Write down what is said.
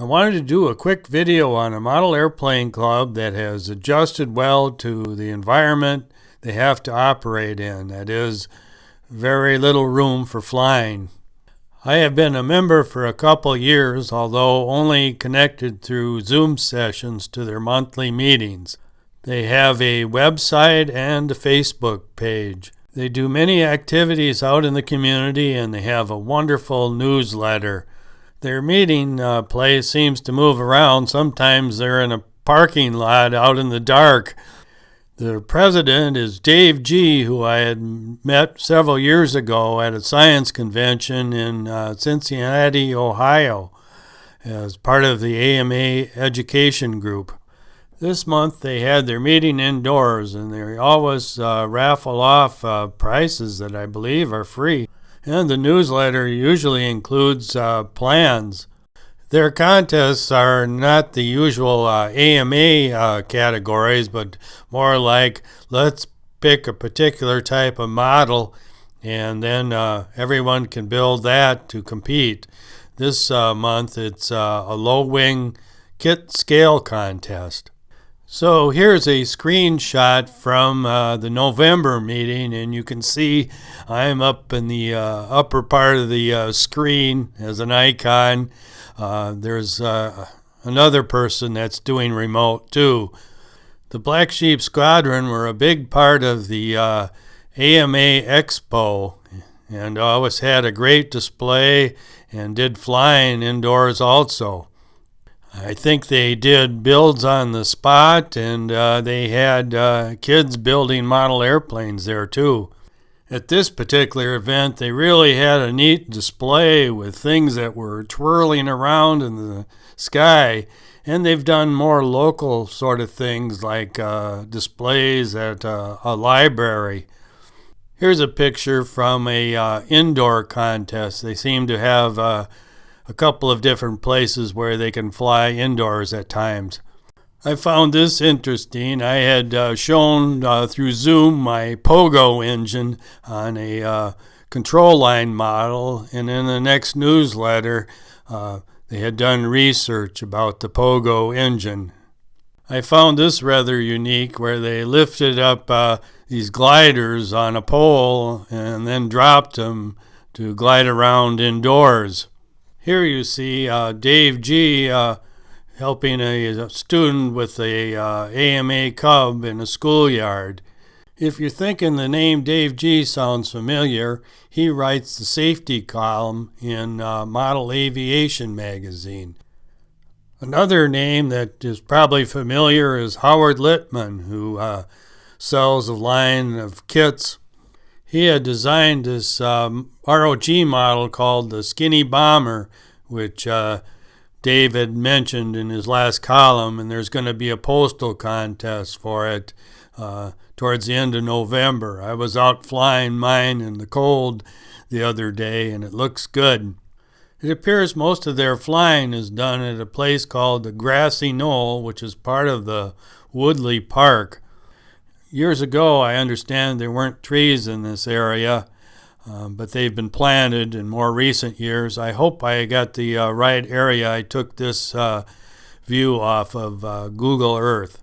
I wanted to do a quick video on a model airplane club that has adjusted well to the environment they have to operate in. That is, very little room for flying. I have been a member for a couple years, although only connected through Zoom sessions to their monthly meetings. They have a website and a Facebook page. They do many activities out in the community, and they have a wonderful newsletter. Their meeting place seems to move around. Sometimes they're in a parking lot out in the dark. The president is Dave G., who I had met several years ago at a science convention in Cincinnati, Ohio, as part of the AMA education group. This month they had their meeting indoors, and they always raffle off prizes that I believe are free. And the newsletter usually includes plans. Their contests are not the usual AMA categories, but more like let's pick a particular type of model, and then everyone can build that to compete. This month it's a low-wing kit scale contest. So here's a screenshot from the November meeting, and you can see I'm up in the upper part of the screen as an icon. There's another person that's doing remote too. The Black Sheep Squadron were a big part of the AMA Expo, and always had a great display and did flying indoors also. I think they did builds on the spot, and they had kids building model airplanes there too. At this particular event, they really had a neat display with things that were twirling around in the sky, and they've done more local sort of things like displays at a library. Here's a picture from a indoor contest. They seem to have a couple of different places where they can fly indoors at times. I found this interesting. I had shown through Zoom my Pogo engine on a control line model, and in the next newsletter they had done research about the Pogo engine. I found this rather unique, where they lifted up these gliders on a pole and then dropped them to glide around indoors. Here you see Dave G. Helping a student with a AMA Cub in a schoolyard. If you're thinking the name Dave G. sounds familiar, he writes the safety column in Model Aviation magazine. Another name that is probably familiar is Howard Littman, who sells a line of kits. He had designed this ROG model called the Skinny Bomber, which Dave had mentioned in his last column, and there's going to be a postal contest for it towards the end of November. I was out flying mine in the cold the other day, and it looks good. It appears most of their flying is done at a place called the Grassy Knoll, which is part of the Woodley Park. Years ago, I understand there weren't trees in this area, but they've been planted in more recent years. I hope I got the right area. I took this view off of Google Earth.